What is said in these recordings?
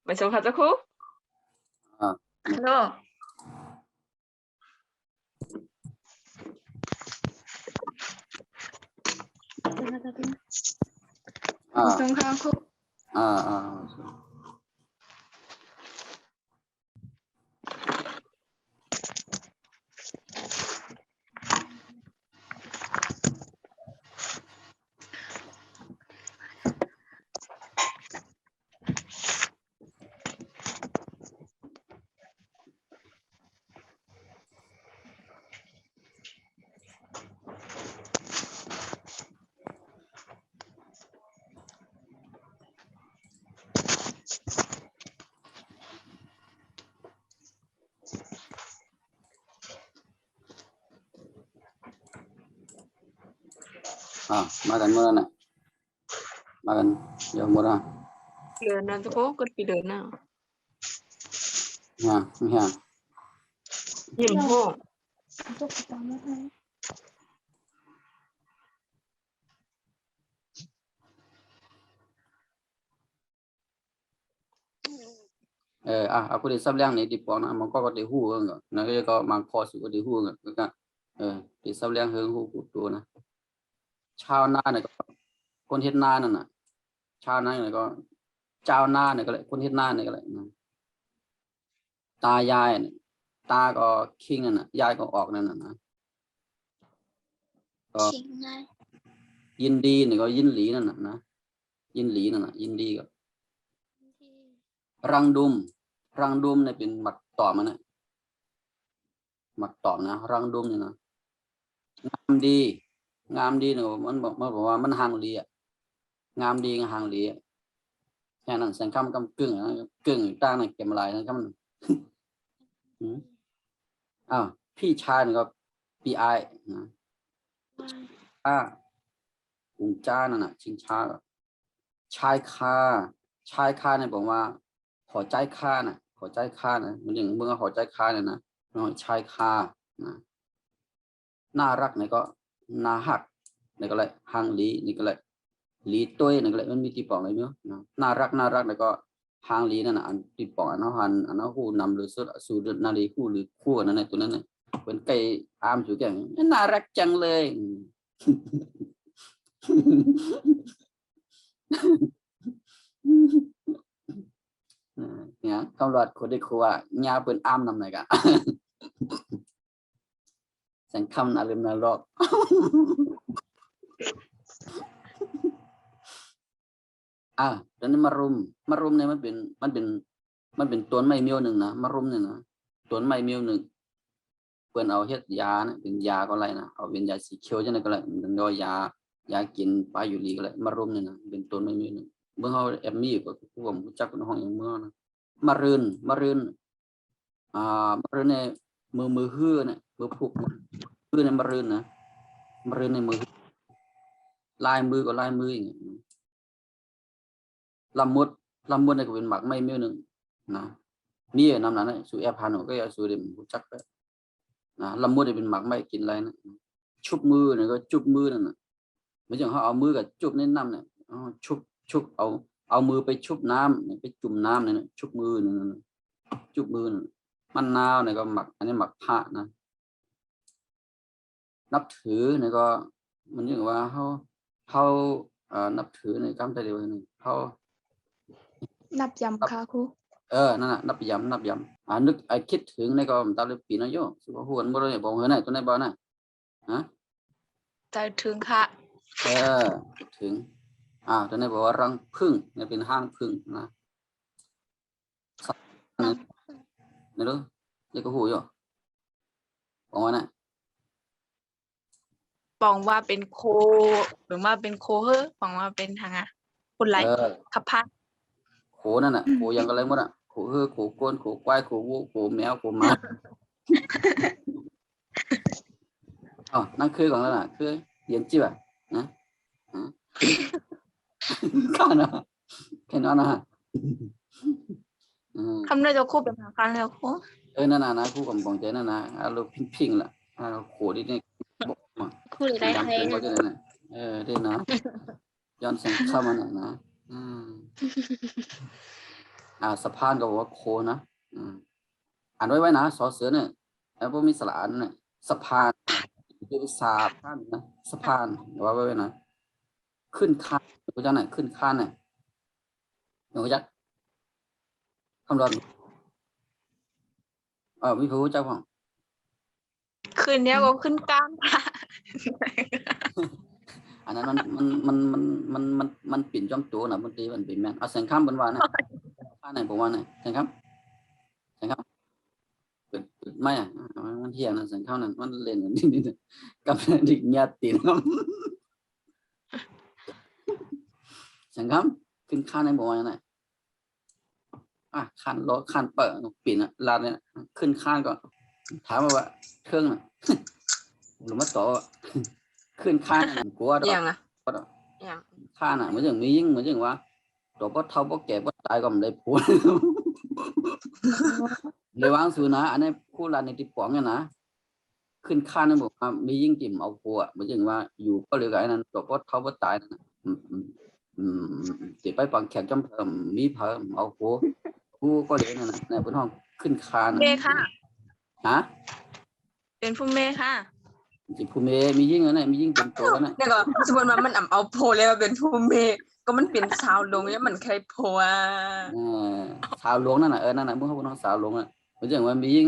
ไปส่งค่ะเจ้าครูฮัลโหลส่งค่ะครูมากันเมื่อน่ะมากันเดี๋ยวหมดอ่ะเดินนะเจ้าครูกดไปเดินนะไม่ฮะยิ้มห้องaku di sablang ni di pon na mong ko di hu ng na ko mang ko su di hu ng ka di sablang hung hu ku tu na ชาวนาเนี่ยก็คนเฮ็ดนานั่นน่ะชาวนาเนี่ยก็เจ้านาเนี่ยก็เลยคนเฮ็ดนาเนี่ยก็เลยตายายเนี่ยตาก็คิงนั่นน่ะยายก็ออกนั่นน่ะนะก็ยินดีเนี่ยก็ยินหลีนั่นน่ะนะยินหลีนั่นน่ะยินดีก็รังดุมเนี่ยเป็นหมัดตอมนะหมัดตอมนะรังดุมเนี่ยนะงามดีเนี่ยมันบอกว่ามันห่างลีอ่ะงามดีห่างลีอ่ะแค่นั้นแสงคำกำกึ่งนะกึ่งตั้งในเก็บอะไรนะครับพี่ชายนี่ก็ปีไอนะอุงจ้านั่นน่ะชิงช้าชายคาเนี่ยบอกว่าขอใจค่านะมันอย่างเมื่อขอใจค่าเนี่ยนะชายคานะน่ารักเนี่ยก็น่าหักเนี่ยก็เลยห่างลีนี่ก็เลยลีตัวเนี่ยก็เลยมันมีที่ปองอะไรเนาะน่ารักเนี่ยก็ห่างลีนั่นน่ะอันที่ปองอันนั้นอันนั้นหูนำหรือสู่นาลีคู่หรือคู่นั่นน่ะตัวนั้นน่ะเป็นไก่อามอยู่แก่น่ารักจังเลยเนี่ยตำรวจคนได้ครัวยาเป็นอ้ามนำไหนกันแสงคำน่าลืมน่ารอกตอนนี้มารุมเนี่ยมันเป็นต้นไม้เมียวหนึ่งนะมารุมเนี่ยนะต้นไม้เมียวหนึ่งเปิ้นเอาเฮ็ดยาเนี่ยเป็นยาก็ไรนะเอาเป็นยาสีเขียวจังได๋ก็ไรเป็นยากินปลาอยู่ลีก็ไรมารุมเนี่ยนะเป็นต้นไม้เมียวหนึ่งเมื่อเขาแอบมีก็ผมรู้จักในห้องอย่างเมื่อนะมารื่นในมือฮื้อเนี่ยมือผูกฮื้อในมารื่นนะมารื่นในมือลายมือก็ลายมืออย่างเงี้ยลำมุดเนี่ยก็เป็นหมักไม่เมียวหนึ่งนะมีนำนั้นสู่แอปพานุก็อย่าสู่เดิมรู้จักไปนะลำมุดเนี่ยเป็นหมักไม่กินอะไรนะชุบมือเนี่ยก็จุบมือนั่นนะไม่ใช่เขาเอามือกับจุบในน้ำเนี่ยชุบเอามือไปชุบน้ำไปจุ่มน้ำเนี่ยชุบมือนั่นจุบมือมันนาวเนี่ยก็หมักอันนี้หมักผ้านะนับถือเนี่ยก็มันเรียกว่าเขานับถือในคำแต่เดียวนี่เขานับยำค่ะครูนั่นน่ะนับยำนึกคิดถึงในก็ตาเลยปีนะโยสุภาพวนบ่ได้บอกเฮ้ยไหนตัวไหนบ่น่ะฮะใจถึงค่ะถึงตัวนี้บอกว่ารังผึ้งเนี่ยเป็นห้างผึ้งนะนี่รู้ยังก็หูอยู่บอกว่าน่ะบอกว่าเป็นโคหรือว่าเป็นโคเฮ้อบอกว่าเป็นทางคนไรขับพักโคนั่นน่ะโคยังอะไรหมดอ่ะโคเฮ้อโคก้นโคควายโควัวโคแมวโคหมานั่นคือของแล้วน่ะคือเรียนจิ๊บนะข้านะแค่นั้นนะทำได้จะคู่เป็นทางการแล้วครูนั่นนะคู่กับของใจนั่นนะเราพิงล่ะโคดิเนี่ยคู่ได้ยังเป็นว่าจะไหนนะได้นะย้อนแสงเข้ามาหน่อยนะ สะพานก็บอกว่าโคนะอ่านไว้นะสอเสือเนี่ยแล้วพวกมีสระอันเนี่ยสะพานคือสาพานนะสะพานว่าไว้นะขึ้นคานรู้จักไหนขึ้นคานเนี่ยรู้จักคำรอนวิภูเจ้าของ คืนเนี้ยก็ขึ้นกล้ามค่ะ อันนั้นมันปิ่นจ้อมตัวนะบางทีมันปิ่นแม่นเอาเสียงข้ามบนวานนะข้าไหนผมว่าไหนเสียงข้ามเปิดไม่มันเที่ยงนะเสียงข้ามนั่นมันเล่นกันนิดกับดิกญาตินะเสียงข้ามขึ้นข้านในผมว่าไหนข้านรถข้านเปิดปิ่นอ่ะลาดเนี่ยขึ้นข้านก็ถามว่าเครื่องน่ะหรือมาต่อขึ้นข้านกลัวดอก อย่างอย่าง ข้าน่ะเหมือนอย่างมียิ่งเหมือนอย่างว่าตัวพ่อเฒ่าพ่อแก่พ่อตายก็ไม่ได้ผัว เลยวางสูนะอันนี้คู่รันในติป๋องเนี่ยนะขึ้นข้านั่นบอกว่ามียิ่งจิ่มเอาผัวเหมือนอย่างว่าอยู่ก็เหลือไอ้นั้นตัวพ่อเฒ่าพ่อตายนั่นติไปปังแขกจำเพิ่มมีเพิ่มเอาผัวผู้ก็เหลือนั่นนะในบนห้องขึ้นคาน เมค่ะ ฮะ เป็นผู้เมค่ะ จิผู้เมมียิ่งนั่นแหละมียิ่งเต็มตัวนั่น เนี่ยก็สมมติว่ามันเอาโพเลยมาเป็นผู้เมก็มันเป็นชาวลงเนี่ยมันใครโพสาวหลวงนั่นน่ะนั่นน่ะเมื่อเขาน้องสาวหลวงอ่ะเหมือนอย่างว่ามียิ่ง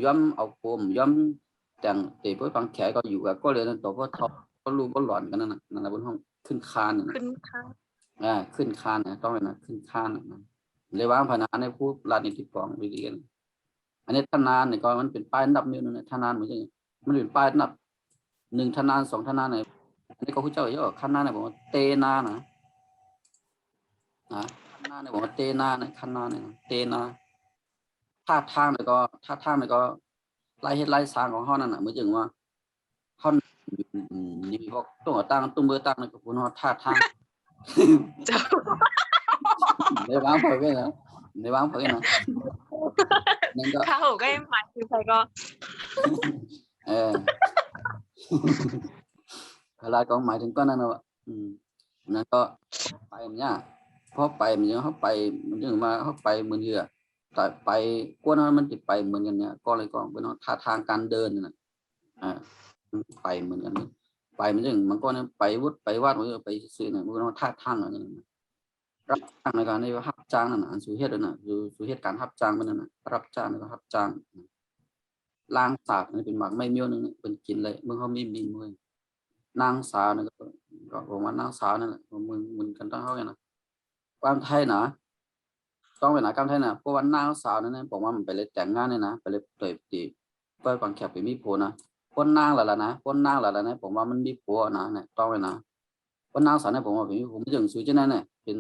ย้อมเอาโคมย้อมแต่งเตะพวกฟังแขกก็อยู่กับก็เลยนั่นตัวก็ท็อปก็รู้ก็หลอนกันนั่นน่ะบนห้องขึ้นคานน่ะ ขึ้นค่ะ ขึ้นคานนะต้องเลยนะขึ้นคานนะเลยวางพนันในผู้ลานนิติปองวิธีกันอันนี้ทนานเนี่ยก็มันเป็นป้ายอันดับนึงนะทนานเหมือนอย่างมันเป็นป้ายอันดับ1ทนาน2ทนานเนี่ยอันนี้ก็ผู้เจ้าเยอะขั้นหน้าเนี่ยบอกว่าเตนานะขั้นหน้าเนี่ยบอกว่าเตนาเนี่ยขั้นหน้าเนี่ยเตนาท่าทางเนี่ยก็ไล่เฮ็ดไล่สร้างของเขานั่นน่ะเหมือนอย่างว่าเขานี่พวกตัวตั้งตุ้มเบอร์ตั้งเนี่ยก็พูดว่าท่าทางในวางเผยไว้นะในวางเผยนะนั่นก็ ข้าวก็ยังหมายคือใครก็ เวลาก็หมายถึงก็นั่นแหละนั่นก็ไปเนี่ยพอไปมันยังเขาไปมันยังมาเขาไปเหมือนเหือแต่ไปกวนนั้นมันติดไปเหมือนกันเนี่ยก็เลยก็เป็นท่าทางการเดินน่ะไปเหมือนกันไปมันยังมันก็นั้นไปวุดไปวาดไปซื้อเนี่ยมันก็ท่าทางอะไรนั่นรับจ้างในการที่ว่ารับจ้างนั่นน่ะสุเหตุนั่นน่ะสุเหตุการรับจ้างมันนั่นน่ะรับจ้างแล้วก็รับจ้างล้างสาบนี่เป็นหมักไม่เมี้ยวนึงเป็นกินเลยเมื่อเขามีมือนางสาวนี่ก็ผมว่านางสาวนั่นแหละมึงกันต้องเข้ากันนะความไทยนะต้องเป็นนะความไทยนะเพราะว่านางสาวนั่นผมว่ามันไปเลยแต่งงานเนี่ยนะไปเลยเตยตีเปิดความแคบไปมีผัวนะคนนางหล่ะนะคนนางหล่ะนะผมว่ามันมีผัวนะเนี่ยต้องเป็นนะคนนางสาวเนี่ยผมว่าเป็นผมไม่ถึงสุดที่นั่นเนี่ยเป็น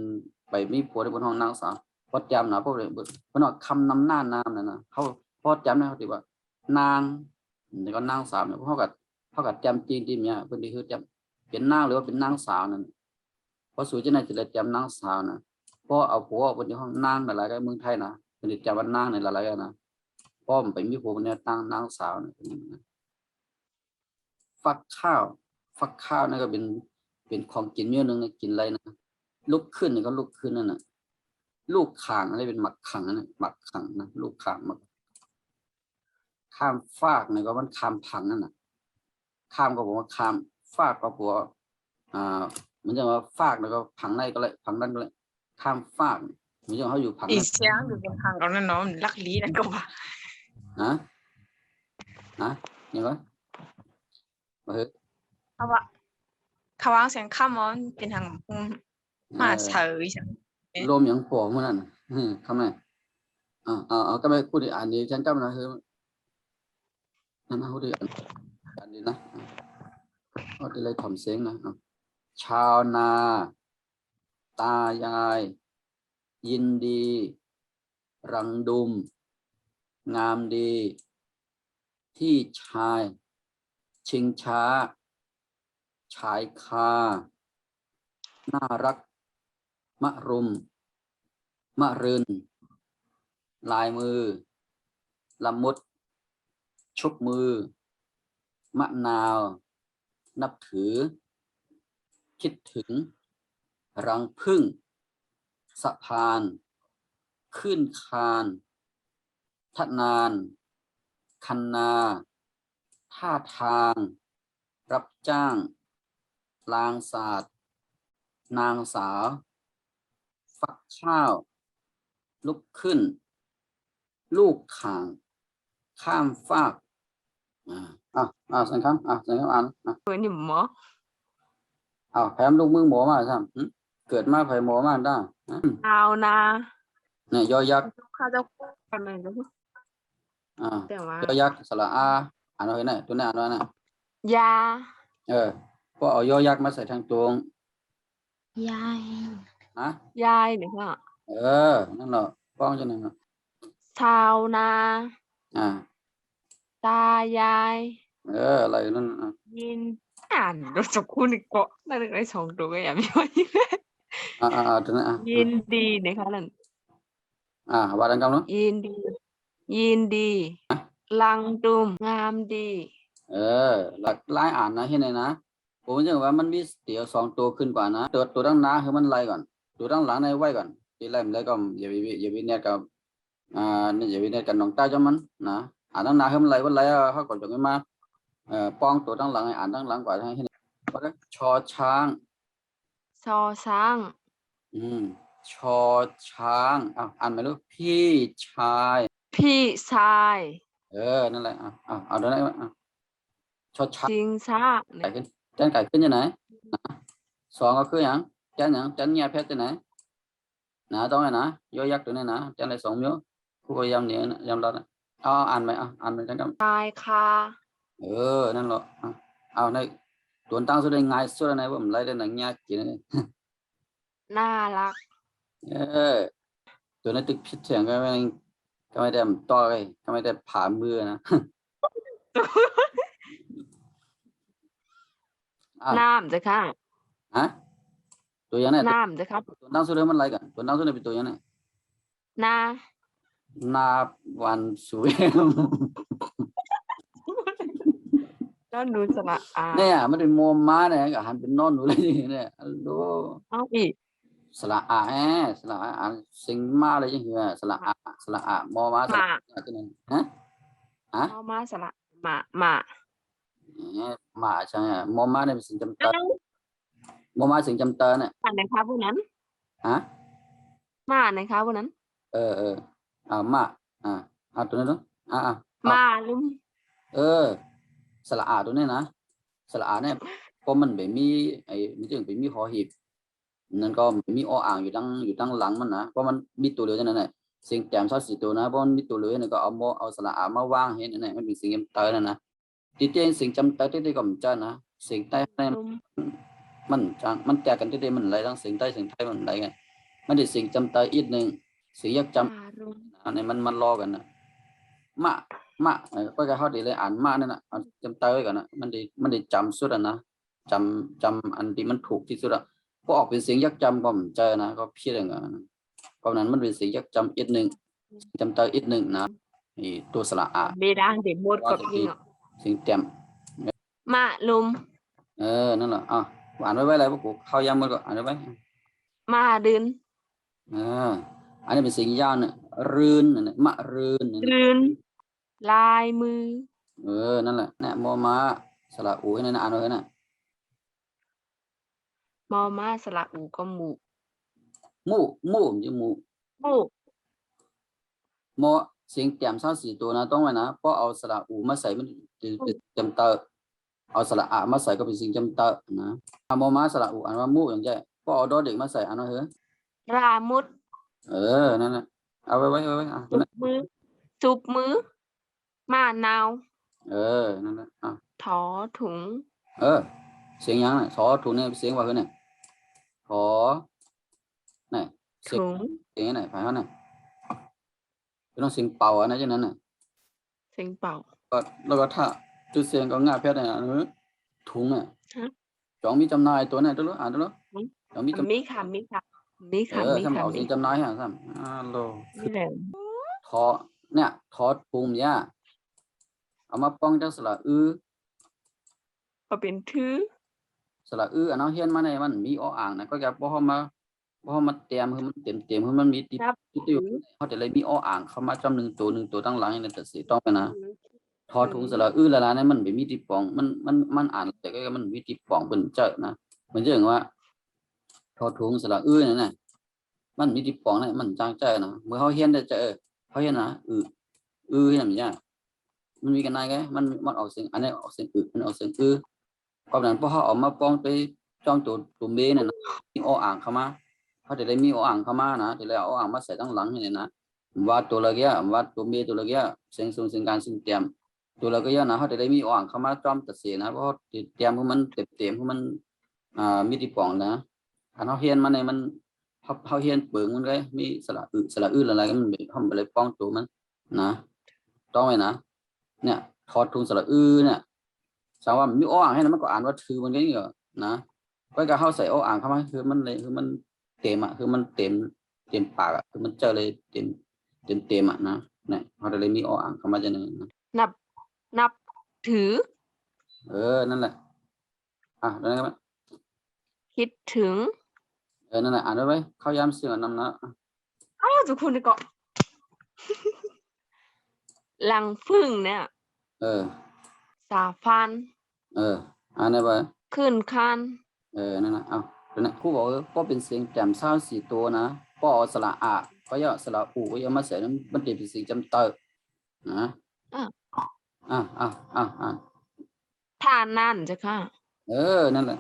ไปมีผัวในบนห้องนางสาวพอจำนะพวกเลยพวกคำนำหน้านามนั่นนะเขาพอจำนะเขาถือว่านางแล้วก็นางสาวเนี่ยเขากับจำจริงที่เนี่ยเพื่อนที่คือจำเป็นนางหรือว่าเป็นนางสาวนั่นเพราะสุดที่นั่นจะเลยจำนางสาวนะเพราะเอาผัวบนห้องนางอะไรก็เมืองไทยนะเป็นจำว่านางในอะไรกันนะเพราะมันไปมีผัวเนี่ยตั้งนางสาวเนี่ยฟักข้าวนั่นก็เป็นของกินเยอะนึงกินอะไรนะลุกขึ้นนี่ก็ลุกขึ้นนั่นน่ะลูกข่างอะไรเป็นหมักขังนั่นหมักขังนะลูกข่างหมักข้ามฟากนี่ก็มันข้ามผังนั่นน่ะข้ามก็บอกว่าข้ามฟากก็บอกเหมือนจะว่าฟากแล้วก็ผังในก็เลยผังนั้นก็เลยข้ามฟากเหมือนเขาอยู่ผัง อีเสียงอยู่เป็นทางเอานั่นเนาะลักลี้นั่นก็ว่ายังไงเขาวางเสียงข้ามมอนเป็นทางมาเฉยใช่ไหม ลมอย่างผอมนั่นทำไมก็ไม่พูดอ่านดีฉันจำนะคือนั่นนะพูดอ่านดีนะก็ได้เลยทำเสียงนะชาวนาตายายยินดีรังดุมงามดีที่ชายชิงช้าชายคาน่ารักมะรุมมะรืนลายมือละมุดชุบมือมะนาวนับถือคิดถึงรังผึ้งสะพาน ขึ้นคานทนานคันนาท่าทาง รับจ้างลางศาสตร์นางสาวฟักข้าว ลุกขึ้น ลูกข่าง ข้ามฟากสังคำสังคำอ่านตัวนี่หมอ แถมลูกมือหมอมาใช่ไหมเกิดมาไผ่หมอมาได้ เอานา เนี่ยยอยักษ์ ข้าจะพูดกันเลยนะ แต่ว่า ยอยักษ์สระอาอ่านเอาไว้ไหนตัวนี้อ่านเอาไว้ไหน ยา ก็เอายอยักษ์มาใส่ทางตรง ยาย นะ ยายเนี่ยค่ะ นั่นแหละป้องจะนั่นน่ะ ชาวนา ต ตายาย อะไรนั่นยินอ่านโดยสกุลอีกเกาะนั่นได้สองตัวก็อย่าไม่ไหว ตัวนั้นยินดีนะคะนั่น ว่าดังกันเนาะ ยินดี ยินดี ลังดุมงามดี หลักลายอ่านนะเห็นไหมนะผมจะว่ามันมีเดี๋ยว2ตัวขึ้นกว่านะตัวตั้งหน้าคือมันไล่ก่อนตัวตั้งหลังในไว้ก่อนที่ไล่มันไล่ก็อย่าไปเนี่ยกับนี่อย่าไปเนี่ยกับน้องตาจอมันนะตั้งหน้าคือมันไล่เขาก่อนจะไม่มาป้องตัวตั้งหลังให้อ่านตั้งหลังกว่าให้แล้วชอช้าง ชอช้าง ชอช้างอ่านไหมลูกพี่ชาย พี่ชาย นั่นแหละเอาเดี๋ยวนะชอช้าง จิงซา ไก่ขึ้นแจนไก่ขึ้นยังไงสองก็คืออย่างแจนเงียบเพชรที่ไหนต้องไงนะย่อยักษ์ตัวนี้นะแจนอะไร2 มิ้วคู่ก็ยำเหนียวยำรัดอ่านไหมอ่านไปจังกัน ชายคา นั่นหรอเอาในตัวตั้งสุดได้ง่ายสุดในว่ามันไล่ได้หนังยากกินนี่ น่ารัก ตัวนั้นตึกพิษเสียงก็ไม่ได้ต่อเลยก็ไม่ได้ผ่ามือนะ น้ำจะค่ะ ตัวยังไง น้ำจะครับ ตัวตั้งสุดมันอะไรกันตัวตั้งสุดเป็นตัวยังไง นาวันสวย แล้วหนูสระอา เนี่ยมันเป็นโมม้าเนี่ยกับหันเป็นนอนหนูเลยเนี่ยฮัลโหล เอาอีก สระอาสระอาสิงมาเลยจังเหือสระอาโมม้าสระอาตัวนั้นเอามาสระหมา มาใช่ไหมโมม้าเนี่ยเป็นสิงจำเตอโมม้าสิงจำเตอเนี่ย อ่านในครับพวกนั้นมาในครับพวกนั้น มาตัวนั้นเนาะมาลืม สระอาตัวนี้นะสระอาเนี่ยเพราะมันไม่มีมันจึงไม่มีหอหีบนั่นก็มีออ่างอยู่ตั้งหลังมันนะเพราะมันมีตัวเหลือนั่นแหละสิ่งแต้ม4ตัวนะเพราะมันมีตัวเหลือนี่ก็เอาสระอามาวางเห็นนั่นแหละมันเป็นสิ่งจำเตอนั่นนะที่เจนสิ่งจำเตอที่ก็มันจ้านะสิ่งใต้มันจังมันแตกกันที่มันอะไรทั้งสิ่งใต้สิ่งไทยมันอะไรไงมันได้สิ่งจำเตออีกหนึ่งสิ่งยักจำอันนี้มันรอกันนะมาก็จะเขาดีเลยอ่านมานั่นนะจำเตอก่อนนะมันได้จำสุดนะจำอันที่มันถูกที่สุดอ่ะก็ออกเป็นเสียงยักจำก็ผมเจอนะก็พี่อะไรเงี้ยเพราะนั้นมันเป็นเสียงยักจำอีกหนึ่งจำเตออีกหนึ่งนะตัวสระอาเบดางเด็กหมดกับยิงเสียงเต็มมาลุมนั่นแหละอ่านไว้อะไรพวกกูเข้ายำมันก็อ่านไว้มาดืนอันนี้เป็นเสียงยาวเนี่ยรืนเนี่ยมะรืนลายมือนั่นแหละเนี่ยโมมาสระอูนั่นอ่านไว้น่ะมอมาสระอูก็มูจะโมเสียงแต้ม4ตัวนะต้องไว้นะเพราะเอาสระอูมาใส่มันเป็นจำเตอเอาสระอามาใส่ก็เป็นสิ่งจำเตอนะโมมาสระอูอ่านว่ามูอย่างใจเพราะเอาดอเด็กมาใส่อ่านว่ารามุดนั่นแหละเอาไว้จุบมือมานาวนั่นแหละถอถุงเสียงยังน่ะถอถุงเนี่ยเสียงว่าเนี่ยถอนี่เสียงไหนphải không này cái nó เสียงเป่านะฉะนั้นน่ะเสียงเป่าก็แล้วก็ถ้าจุดเสียงก็ง่ายเพชรเนี่ยถุงอ่ะจองมีจำหน่ายตัวเนี่ยตัวรู้อ่านตัวรู้จองมีค่ะมีค่ะเอาเสียงจำหน่ายฮะซ้ำฮัลโหลนี่แหละถอเนี่ยถอถุงเนี่ยเอามาป้องจากสระก็เป็นทื่อสระอันนั้นเฮียนมาในมันมีออ่างนะก็จะบ่เข้ามา เพราะมันเตรียมคือมันเต็มคือมันมีติด นับ ติดอยู่เขาจะเลยมีอ้ออ่างเข้ามาจำหนึ่งตัวตั้งหลังนี่แต่สิต้องไปนะทอถุงสระละลาเนี่ยมันไม่มีติดปองมันอ่านแต่ก็มันมีติดปองเป็นเจอนะเหมือนอย่างว่าทอถุงสระนั่นน่ะมันมีติดปองเนี่ยมันจางใจนะเมื่อเขาเห็นได้เจอเขาเห็นนะอย่างเงี้ยมันมีกันไงมันออกเสียงอันนี้ออกเสียงมันออกเสียงก่อนนั้นพอเขาออกมาปองไปจ้องตัวเมย์เนี่ยนะมีอ้ออ่างเข้ามาเขาจะได้มีอ้ออ่างเข้ามานะจะได้เอาอ้ออ่างมาใส่ตั้งหลังนี่นะว่าตัวละเงี้ยว่าตัวเมย์ตัวละเงี้ยเสียงสูงเสียงการเสียงเตรียมตัวละก็เยอะนะเขาจะได้มีอ้ออ่างเข้ามาจอมตัดเสียนะเพราะเตรียมเพราะมันเต็มเพราะมันมีที่ปองนะถ้าเขาเฮียนมาในมันเขาเฮียนเปิงมันเลยมีสระอะไรก็มันทำไปเลยป้องตัวมันนะต้องไหมนะเนี่ยทอดทุงสระเนี่ยแสดงว่ามีอ้ออ่างให้นะมันก็อ่านว่าถือมันก็นี่เหรอนะก็จะเข้าใส่อ้ออ่างเข้ามาคือมันเลยคือมันเต็มอ่ะคือมันเต็มปากอ่ะคือมันเจอเลยเต็มอ่ะนะเนี่ยเขาจะเลยมีอ้ออ่างเข้ามาจะเนี่ยนะ นับถือ นั่นแหละนั่นแหละ คิดถึง นั่นแหละอ่านได้ไหมเข้ายามเสือนำนะ อ้าวทุกคนก็ ลังพึ่งเนี่ย เออ สาฟัน อ่านได้ไหม ขึ้นคัน นั่นนะเดี๋ยวนะครูบอกป้อเป็นเสียงแจ่มเศร้าสี่ตัวนะป้อสระอะก็ย่อสระอูก็ย่อมาใส่นั้นมันเป็นเสียงจำเตอนะอ่า ท่านั่นจ้ะค่ะ นั่นแหละ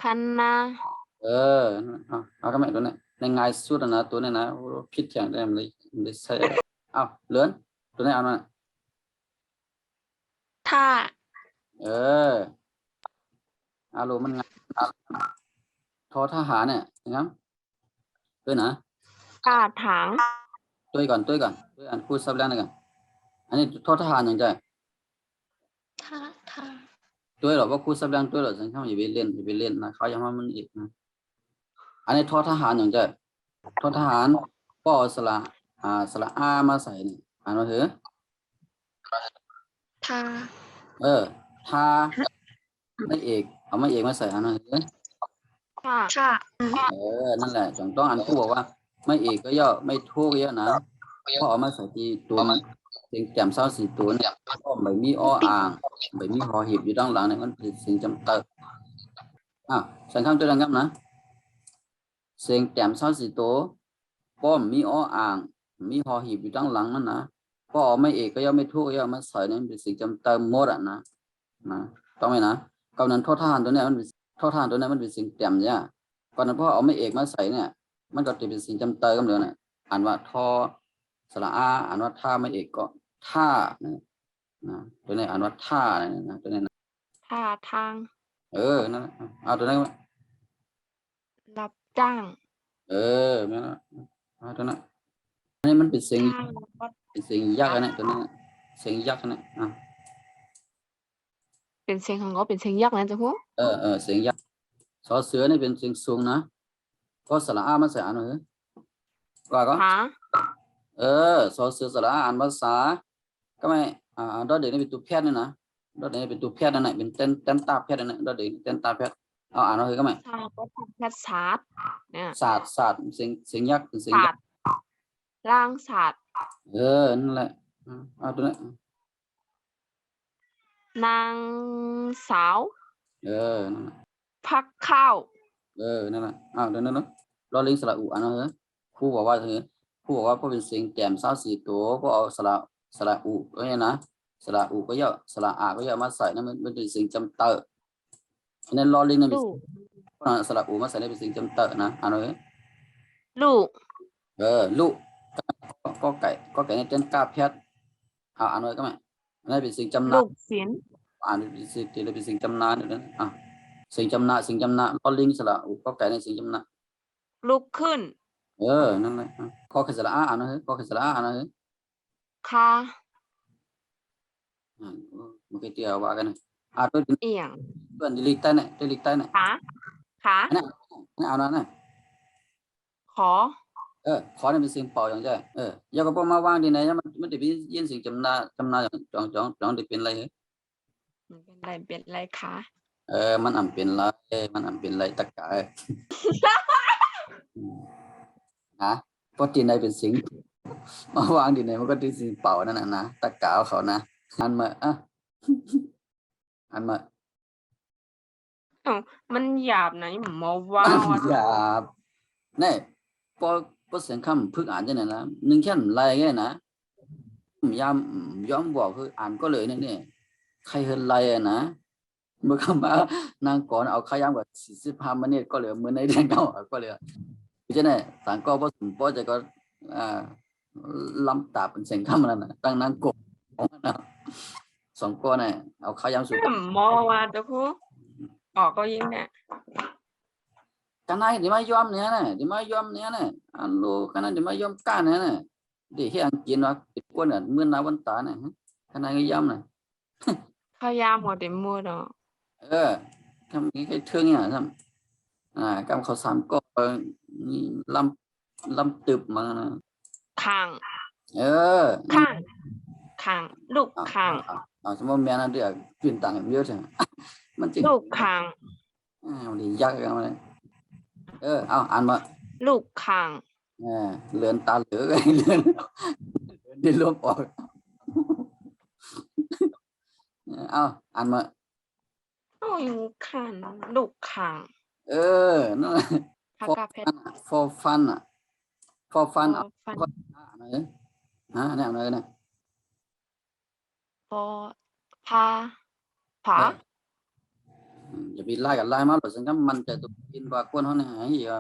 คันนา เอาทำไมตัวนี้ในง่ายสุดนะตัวนี้นะผิดอย่างได้เลยใช่เลื่อนตัวนี้เอาหน่อย ท่า อารมณ์มันไงทอทหารเนี่ยนะครับด้วยนะ ท่าถาง ด้วยก่อนอันพูดซับแล้วนะกันอันนี้ทอทหารอย่างใจ ท่า ด้วยหรอว่าพูดซับแล้วด้วยหรอฉันเข้าอย่าไปเล่นนะเขายังว่ามันอีกนะอันนี้ทอทหารอย่างใจทอทหารก็สระอามาใส่นี่อ่านมาเถอะ ท่า ทาไม่เอกเอาไม่เอกมาใส่อ่านมาเถอะ ท่า นั่นแหละจงต้องอันผู้บอกว่าไม่เอกก็ย่อไม่โทก็ย่อนะเพราะเอามาใส่ที่ตัวเสียงแจ่มเศร้าสี่ตัวเนี่ยก็ไม่มีอ้ออ่างไม่มีหอหีบอยู่ด้านหลังเนี่ยมันเป็นเสียงจำเตอสังคำตัวดังครับนะเสียงแจ่มเศร้าสี่ตัวป้อมมีอ้ออ่างมีหอหีบอยู่ด้านหลังนั่นนะก็เอาไม่เอกก็ย่อไม่โทก็ย่อมาใส่เนี่ยเป็นเสียงจำเตอหมดอ่ะนะต้องไหมนะกำนั้นโทษทหารตัวเนี้ยมันโทษทหารตัวนี้มันเป็นเสียงแจ่มเนี่ยก่อนนั้นพอเอาไม่เอกมาใส่เนี่ยมันก็จะเป็นสิ่งจำเตยกันเลยนะอ่านว่าทอสระอาอ่านว่าท่าไม่เอกก็ท่านะตัวนี้อ่านว่าท่านะตัวนี้นะ ท่าทาง นั่นเอาตัวนี้ รับจ้าง นั่นตัวนั้นนี่มันเป็นสิ่ง ทาง เป็นสิ่งยากนะตัวนี้สิ่งยากนะเป็นเสียงของเขาเป็นเสียงยักษ์นะจ๊ะพวก สิ่งยากสอเสือนี่เป็นสิ่งสูงนะก็สระอามาใส่อ่านเลยว่าก็ หา สอเสือสระอาอ่านภาษาก็ไม่ดอเด็กนี่เป็นตัวแพทย์นี่นะดอเด็กนี่เป็นตัวแพทย์นั่นแหละเป็นเต้นตาแพทย์นั่นแหละดอเด็กเต้นตาแพทย์อ่านเลยก็ไม่ ทางก็ทำแค่ศาสตร์เนี่ย ศาสตร์สิ่งยักษ์เป็นสิ่ง ศา ยั ส ก ต ษ์ ร์ร่างศาสตร์ นั่นแหละตัวนี้ นางสาว นั่นแหละ พักข้าว นั่นแหละเดี๋ยวนั้นรอลิงสระอุอ่านนะครูบอกว่าครูบอกว่าพอเป็นสิ่งแจ่มเศร้าสี่ตัวก็เอาสระอุก็เนี่ยนะสระอุก็เยอะสระอาก็เยอะมาใส่นั่นมันเป็นสิ่งจำเตออันนั้นรอลิงนั่นเป็น ลูก สระอุมาใส่ได้เป็นสิ่งจำเตอนะอ่านเลย ลูก ลูกก็ไก่ในเต้นกาแพทย์อ่านเลยก็ไม่อันนั้นเป็นสิ่งจำนา ลูกศิลป์ อ่านเป็นสิ่งจำนาเนี่ยนะสิ่งจำนาลอลิงสระอุก็ไก่ในสิ่งจำนา ลุกขึ้น นั่นแหละก็คือสระอ่านนะก็คือสระอ่านนะ คา มันก็เดียวว่ากันตัว เอียง เพื่อนดิลิกใต้เนี่ย ขา นี่เอานั่นนะ ขอ ขอเนี่ยเป็นสิ่งเปล่าอย่างใจอย่าก็พอมาวางดีไหนมันจะเป็นยินสิ่งจำนาอย่างจองจะเป็นอะไร มันเป็นไรขา มันอ่ำเป็นไรตะกาย อืมนะเพราะดินใดเป็นสิงมาวางดินไหนมันก็ดินสิงเป่านั่นนะตะกาวเขานะอันมาอ่ะอันมา อ้าวมันหยาบนะนี่หมอว่า บ้าน ว่า หยาบนี่พอเสียงคำพึกอ่านจะไหนนะหนึ่งแค่นไรไงนะย้อมบอกคืออ่านก็เลยเนี่ยใครเห็นไรอะนะเมื่อคำว่านางก่อนเอาขย้ำกว่า45 นาทีก็เหลือมือในแดงเก่าก็เหลือจะไหนต่างก็พอสมพอจะก็ลำตาเป็นเสียงคำนั่นนะตั้งนางกบสองก้อนเนี่ยเอาขย้ำสุด หมอว่าเจ้าคุณออกก็ยิ่งเนี่ย kanai di mai yom ne ne di mai yom ne ne alo kana di mai yom ka ne ne di hiang kin wa ko ne mươn na wan ta ne kanai cái yom ne พยายามหมดเต็มมือเนาะ cam cái thương nha sam cam khẩu sam có lâm lâm tụp mà ข้าง ờ ข้างข้างลูกข้าง chúng ta mẹ nó được truyền tặng em biết rồi mình chỉ ลูกข้าง đi dắt cái này ăn mà ลูกข้าง lượn ta lửa cái lượn đi luôn bỏ ăn mà โอ้ยข้างลูกข้าง nó พากาเพชร for fun for fun ฟัน này này này พอพาผา อย่าไปไล่กันไล่มาหรอกสังกัมันจะตุกินว่าคนเขาเนี่ยหายอ่ะ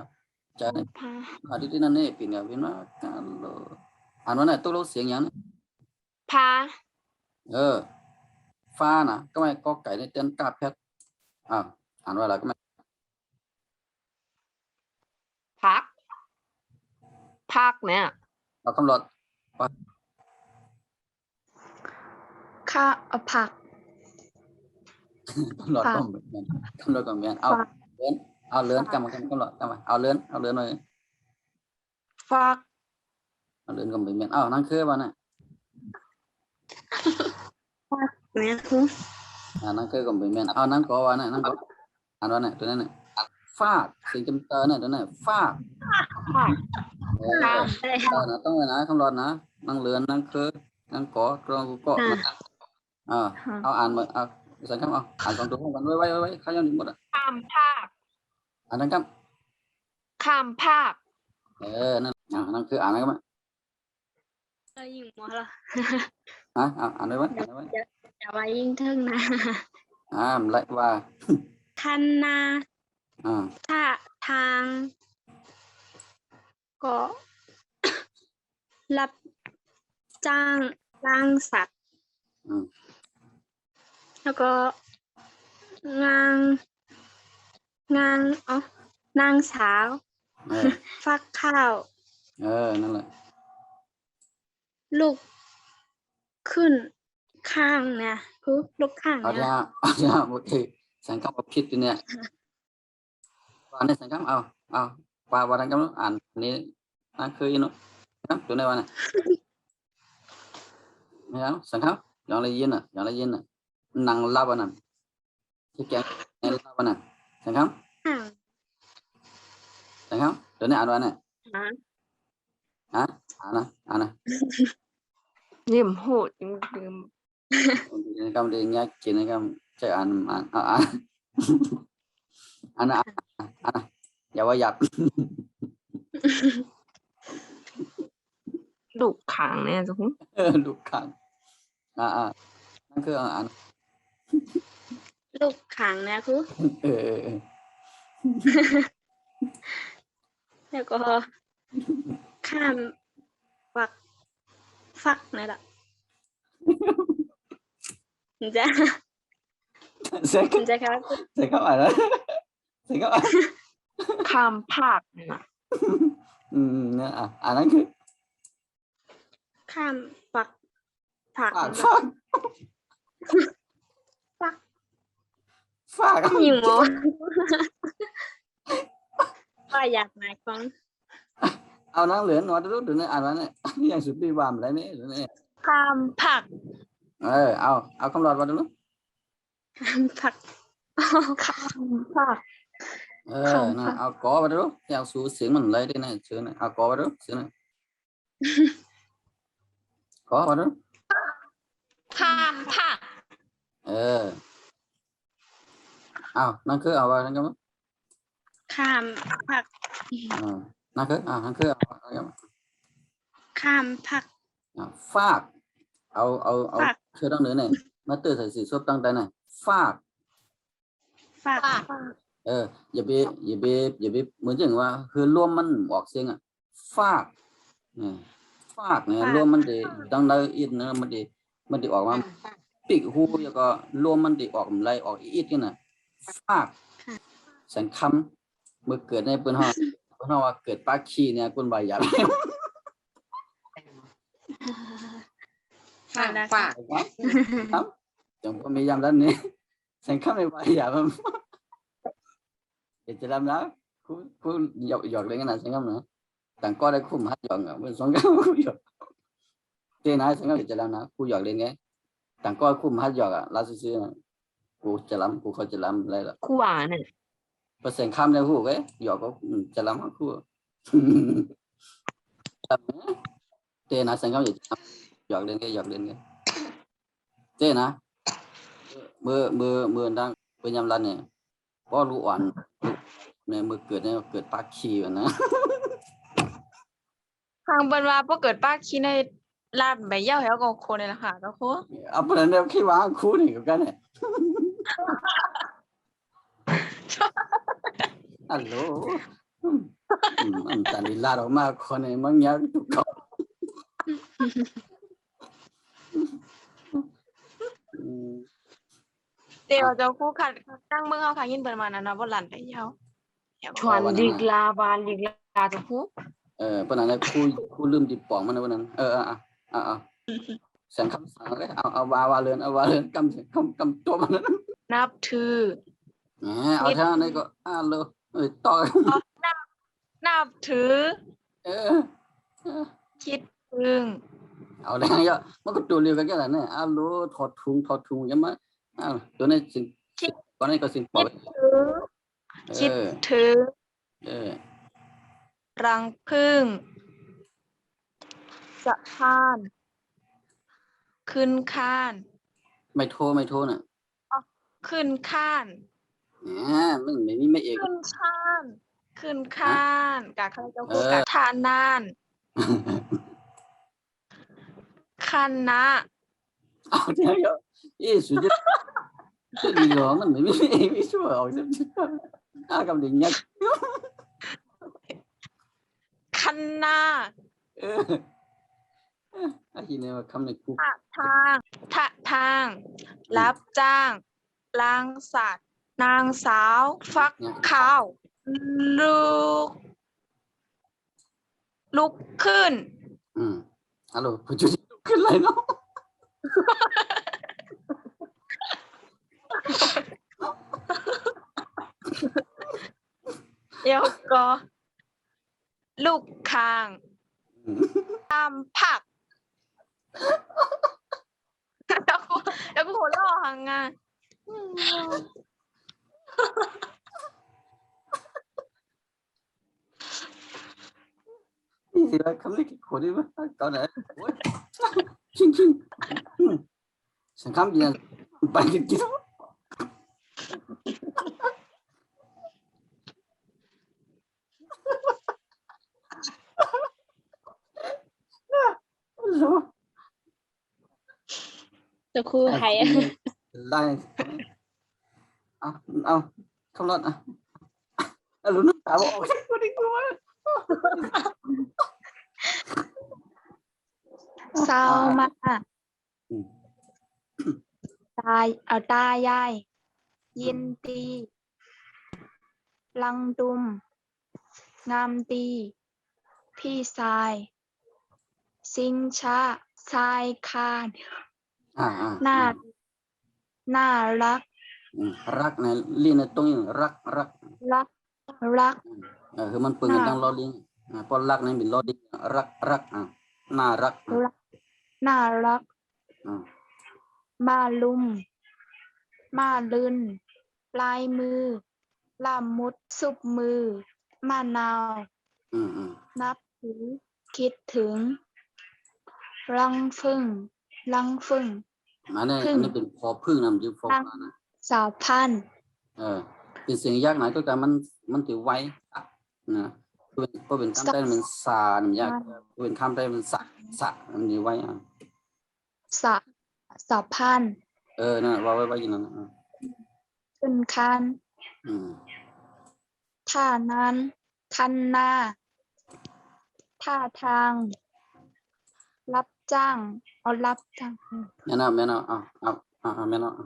จะ พา อาทิตย์นั้นเนี่ยปีนี้ปีนั้นอ่านว่าเนี่ยตัวเราเสียงอย่างนี้ พา ฟ้านะก็ไม่ก็ไก่ในเต้นกาเพชรอ่านว่าอะไรก็ไม่ พักพักเนี่ย เรากำหนด ข้าเอาผัก กำหนดก็เหมือนกำหนดก็เหมือนเอาเลื่อนกำมากำหนดกำมาเอาเลื่อนเลย ฟัก เอาเลื่อนก็เหมือนนั่งคือว่าน่ะ เนี่ยคือ นั่งคือก็เหมือนนั่งก็ว่าน่ะนั่งก็อ่านว่าน่ะตัวนั้นน่ะฟาดสิ่งจำเตอน่ะตัวนั้นฟาด ฟัก นะต้องเลยนะคำรอดนะนั่งเรือนนั่งคือนั่งกอกรองกูก็เอาอ่านมาสังคมอ่านสองตัวกันไว้ข้ายังหมด ข้ามภาค อ่านนั่งครับ ข้ามภาค นั่นนั่นคืออ่านอะไรกันมั้ย ยิงหมอละ อ่านได้ไหม จะไว้ยิงทึ่งนะ ไล่ว่า คันนาถ้าทางก็ รับจ้างล่างสัตว์แล้วก็งานนางสาว ฟักข้าว นั่นแหละ ลูกขึ้นข้างเนี่ยคือลูกข้างเนี่ย เอาโอเคสังคมผิดเนี่ยวันนี้สังคมเอาวันนั้นก็อ่านนี้นั่นคืออินุครับตัวในวันนี้ไม่เอาสังคมอย่างไรยินนั่งลับวันนั้นที่แกงลับวันนั้นสังคมตัวนี้อ่านวันนี้อ่านนะ ยิ้มโหดยิ้มดื่ม cam đi nghe chị này cam chạy ănอย่าว่าหยับ ลูกข้างเนี่ยเจ้าคุณ ลูกขังนั่นคืออ่าน ลูกข้างเนี่ยคือแล้วก็ข้ามฟักนี่แหละจะครับ sẽ các bạn đó sẽ các bạn ข้ามภาคเนี่ย นั่นคือ ข้ามฟักผัก ฝาก หิวว่าอยากไหนฟัง เอานั่งเหลือน้อยทุกเดือนอ่านวันนี้ยังสุดดีว่าอะไรนี่หรือนี่ ข้ามภาค เอาคำรอดมาดู ข้ามผัก ข้ามภาค น่ะเอากอมาดูเอาสูเสียงมันเลยได้นะเชื่อนะเอากอมาดูเสียงนะกอมาดู ข้ามผัก เอานั่นคือเอาไว้นั่นก็มั้ง ข้ามผัก นั่นคือนั่นคือเอาอะไรกัน ข้ามผัก ฟากเอา ฟาก เชื่อตั้งเนื้อเนี่ยมาตื่นใส่สีส้มตั้งแต่ไหนฟาก ฝาก อย่าไปเหมือนอย่างว่าคือร่วมมันออกเสียงอ่ะฟากฟากเนี่ยร่วมมันดีตั้งได้อิดนะมันดีออกมาปีกหูแล้วก็ร่วมมันดีออกไรออกอิดกันน่ะฟากสันคำเมื่อเกิดในเปิ้นเฮาว่าเกิดปากขี้เนี่ยคุณใบหยาบ ข้ามฝาก ครับจังก็มียามนั้นนี่สันคำในใบหยาบเดี๋ยวจะทำนะคูหยอกเลยกันนะสังคำนะต่างก็ได้คู่มาหยอกอ่ะเป็นสองคำคู่หยอกเจ้นะสังคำเดี๋ยวจะทำนะคู่หยอกเลยไงต่างก็คู่มาหยอกอ่ะลาซื่อๆนะกูจะล้ำกูเขาจะล้ำอะไรล่ะ คู่อ่านน่ะ เปอร์เซ็นต์คำในหูไว้หยอกก็จะล้ำคู่เจ้นะสังคำเดี๋ยวจะหยอกเล่นไงหยอกเล่นไงเจ้นะเมื่อดังเป็นยามรันเนี่ยก็รู้อ่อนในมือเกิดปากขี้นะ ทางบรรวาพอเกิดป้าคิดในลาดใบเย้าแล้วก็คนนี่แหละค่ะก็คือ เอาไปแล้วขี้วางคู่นี่กันเนี่ยฮัลโหลมันตันดีลาดออกมาคนเนี่ยมันยากทุกคนเดี๋ยวเจ้าคู่ขัดตั้งเมืองเอาค่ะยินเปิดมานะบ่หลั่นไปเย้า ชวนดิกลา บานดิกลาเจ้าคู่ ปนันได้คู่ลืมดิปองมันนะวันนั้นเสียงคำสั่งเลยเอาวาเรือนกำตัวมันนั้น นับถือ เอาท่านี้ก็เลยต่อ นับถือ คิดถึง เอาได้เยอะมันก็ตัวเรียวกันแค่นั้นเนี่ยถอดทุงยังมาตัวนี้สิ่งตอนนี้ก็สิ่งปล่อย คิดถึง รังพึ่งสะพานขึ้นข้าน ไม่โทน่ะ ขึ้นข้าน มันไม่เอก ขึ้นข้านขึ้นข้านกะข้าเจ้าคู่กะทานนานคันนะ เอาเดี๋ยวสุดจะดีเหรอมันไม่ช่วยออกจะกับดิ่งยัก คันนาทีนี้ว่าคำในคุก ทางรับจ้างล้างสัตว์นางสาวฟักข้าวลุกขึ้น ฮัลโหลผู้ช่วยลุกขึ้นเลยเนาะ เดี๋ยวก็ลูกคางตามผักแล้วก็หัวเราะหังงา นี่สิคำเล็กคนนี้มั้ยตอนไหนชิงสังคำยังไปกินจะคู่ใคร ได้เอาคำรถลุ้นตาบอกคนนี้กลัว เศร้ามาตายายยินตีลังดุมงามตีพี่ชายสิงชาชายคานน่ารัก รักนะลีนตรงนี้รัก คือมันเปิงกันตั้งล้อลิงพอรักนี่เป็นล้อลิงรักน่ารัก มาลุมมาลืนปลายมือ ละมุดซุปมือมะนาว อืม นับถือคิดถึง รังฟึ่งรังฟึ่ง อันนี้ พึ่ง อันนี้เป็นพอพึ่งนะมันจะพอ รัง พานะ สาวพันธุ์ เป็นเสียงยากหน่อยก็แต่มันถือไว้อะนะก็เป็นคำได้มันสามันยากก็เป็นคำได้มันสะมันถือไว้อ่ะ สาวพันธุ์ นั่นว่าไว้อย่างนั้นอ่ะ ขึ้นคัน อืม ท่านั้นคันนาท่าทาง รับจ้างเอารับจ้าง แม่นเอาแม่นเอาแม่นเอา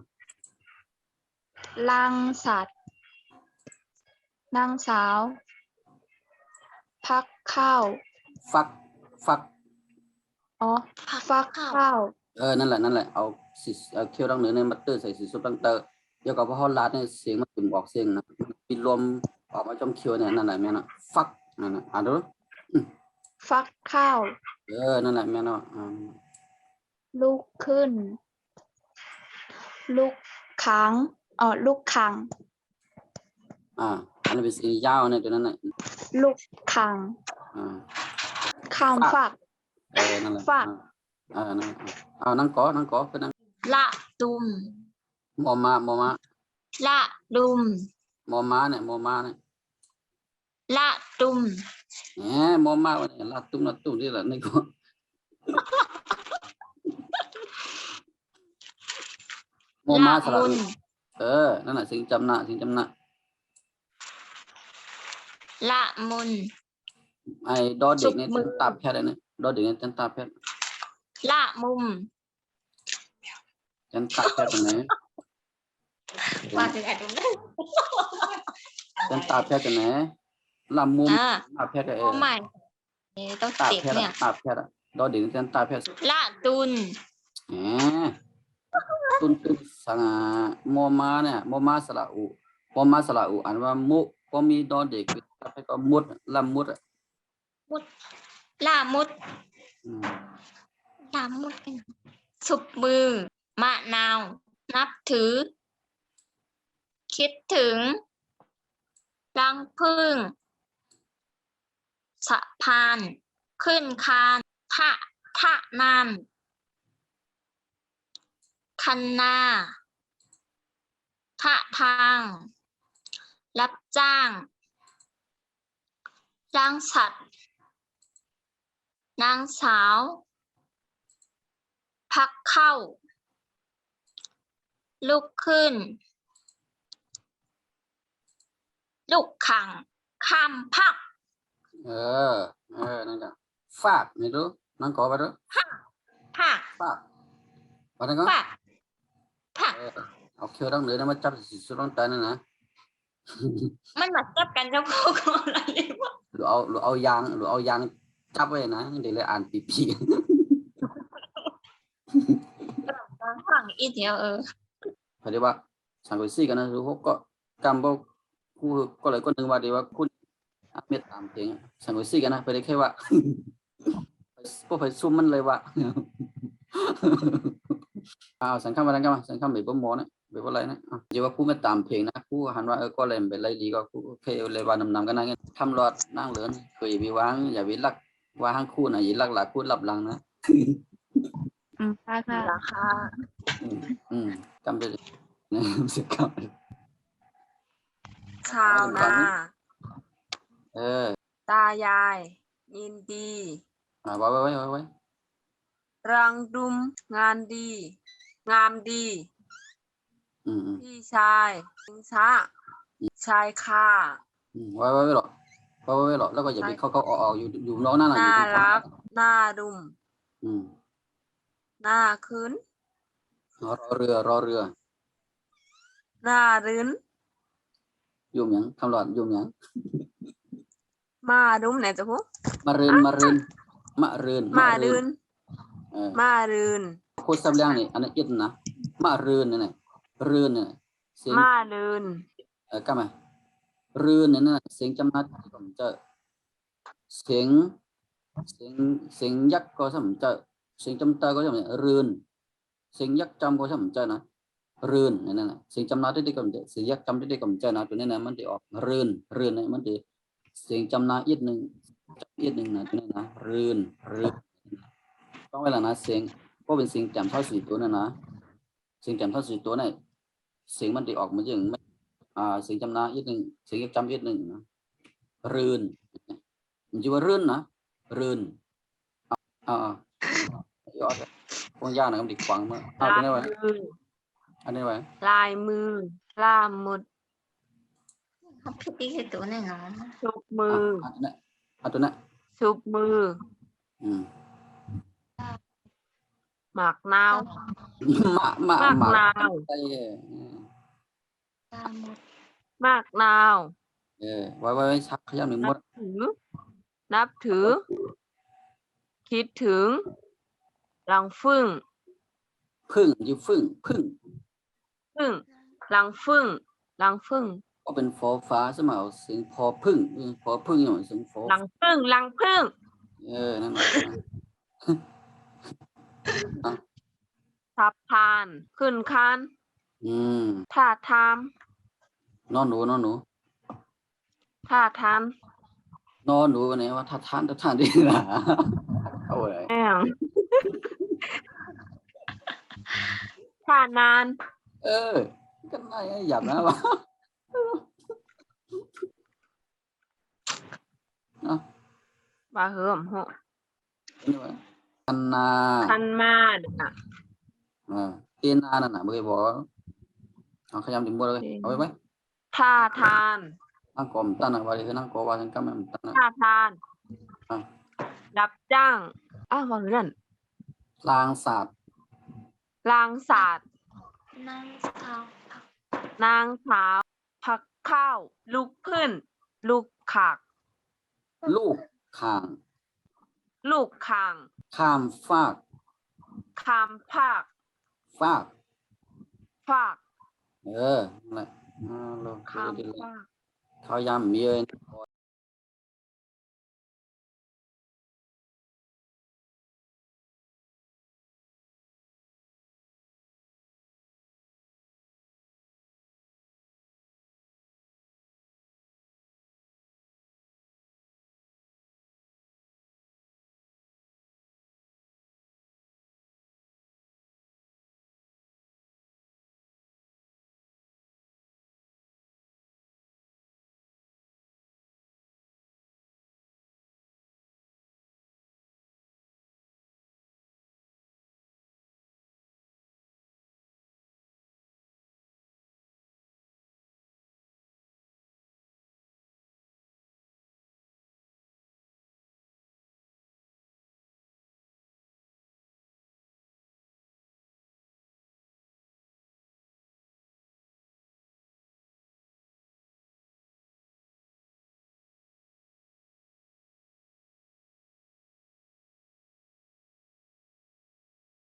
ลังสัตว์นางสาว พักข้าว ฟัก อ๋อฟักข้าว นั่นแหละเอาเคี้ยวดังเหนือในมัตเตอร์ใส่สีซุปดังเตอร์เกี่ยวกับว่าฮอลลาดเนี่ยเสียงมันถึงออกเสียงนะปิดลมออกมาจอมเคี้ยวเนี่ยนั่นแหละแม่นฟักนั่นน่ะดู ฟักข้าว นั่นแหละแม่น ลุกขึ้น ลุกขังลุกขัง อันนี้เป็นเสียงยาวเนี่ยตัวนั้นน่ะ ลุกขัง ข้ามฝัก นั่นแหละ ฟัก นั่นนั่งกอคือนั่ง ละดุม มอมา ละดุม มอมาเนี่ย ละดุม มอมาเนี่ยลาตุ้มนี่แหละนี่ก็ มอมาสระนั่นน่ะเสียงจำหน้า ละมุน ไอ้ดอเด็กเนี่ยจันตาแพทย์เนี่ยดอเด็กเนี่ยจันตาแพทย์ ละมุม จันตาแพทย์ไหน ว่าถึงไอ้ตรงนั้น จันตาแพทย์ไหนลำมุมตาแพทย์ โอ้ไม่ต้อง ตา ติด แพทย์ เนี่ย ตาแพทย์ดอเด็กจันตาแพทย์ ละตุน ตุนสังมอมาเนี่ยมอมาสระอุอันว่ามุก็มีดอเด็กตาแพทย์ก็มุดลำมุด ละมุด ละมุดสุบมือ มะนาว นับถือ คิดถึง รังผึ้งสะพาน ขึ้นคานทะนานคันนาท่าทาง รับจ้างล้างสัตว์ นางสาว พักเข้า ลุกขึ้น ลุกขัง ข้ามพัก นั่นก็ฟากไม่รู้นั่งกอไปรู้ ผัก ฟากว่านั่นก็ ผัก เอาเคี้ยวดังเหนือนะมาจับสีสุดต้องตายนั่นนะ มันมาจับกันเจ้าพ่อก่อนอะไรวะ หรือเอายางจับไว้นะเดี๋ยวเลยอ่านปี ผักอีเดียวพอดีว่าสังเกตซี่กันนะรู้ก็กำบอกกูก็เลยก็นึกว่าดีว่าคุณเม็ดตามเพลงสังเกตซี่กันนะไปได้แค่ว่าพวกไปซุ่มมันเลยว่าสังคมอะไรกันมาสังคมแบบบ่หมอนะแบบอะไรนะเดี๋ยวว่ากูไม่ตามเพลงนะกูหันว่าก็เลยเป็นไรดีก็กูโอเคเลยว่านำกันนะทำรอดนั่งเหลือนเคยวิวางอย่าวิลักว่าห้างคู่นะอย่าลักหลักคู่หลับหลังนะ ราคา จำได้นะสิครับ ชาวนา ตายาย ยินดี ไว้ รังดุมงานดี งามดี พี่ชายสิงชะชายค่า ไว้หรอกแล้วก็อย่าไปเข้าออกอยู่น้องนั่น น่ารัก น่าดุม น่าคืน รอเรือ น่ารื้น ยุ่มหยังคำหลอดยุ่มหยัง มาดุมไหนจะพูด มารืน มารืน โคตรซับแรงนี่อันนั้นอิดนะมารืนนี่รืนนี่เสียง มารืน ก็มารืนนี่นะเสียงจำนัดผมเจอเสียงยักษ์ก็สมเจอเสียงจำเตอก็สมรืนเสียงยักษ์จำก็สมเจอนะ รื่นนั่นน่ะเสียงจำนาได้ดีกว่ามันจะเสียงยักจำได้ดีกว่ามันจะนะตัวนี้นะมันจะออกรื่นเนี่ยมันจะเสียงจำนาอีกหนึ่งนะตัวนี้นะรื่นต้องเวลานะเสียงก็เป็นเสียงแจ่มเท่าสี่ตัวนั่นนะเสียงแจ่มเท่าสี่ตัวเนี่ยเสียงมันจะออกมาอย่างไม่เสียงจำนาอีกหนึ่งเสียงยักจำอีกหนึ่งนะรื่นมันจะว่ารื่นนะรื่นยอดพวกย่านะมันดีฟังมากตัวนี้ไว้อันนี้ไว้ ลายมือล่ามมุด เขาพิธีคือตัวแน่นอน ชุบมือ ตัวนั้น ชุบมือ หมากนาว มากนาว ไป หมากนาว ไว้ชักขย้ำหนึ่งมด นับถือ คิดถึงรังฟึ่ง พึ่งอยู่พึ่ง รังฟึ่ง ก็เป็นฟอฟ้าสมัยเสียงพอพึ่งอย่างเสียงฟอ รังฟึ่ง นั่นแหละ ทับพาน ขึ้นคานท่าทาม นอนหนู ท่าทาม นอนหนูเนี่ยว่าท่าทานดีนะเอาไว้ แองท่านาน กันไงหยับนะวะบาเหิมหก นี่วะคันนา คันมาดน่ะ เตียนานั่นน่ะไม่เคยบอกเอาขย้ำถึงมดเลยเอาไว้ ท่าทาน นั่งกอมตั้งว่าคือนั่งกอว่าฉันก็ไม่ตั้ง ท่าทานรับจ้างว่าหรือนั่น ลางศาสตร์ ลางศาสตร์ นางสาว นางสาวผักข้าว ลูกพื้น ลูกขาก ลูกข่าง ลูกคาง ข้ามฟาก คามภาค ฟาก ภาค นั่นแหละ คามภาค เขายำมีเอ้ย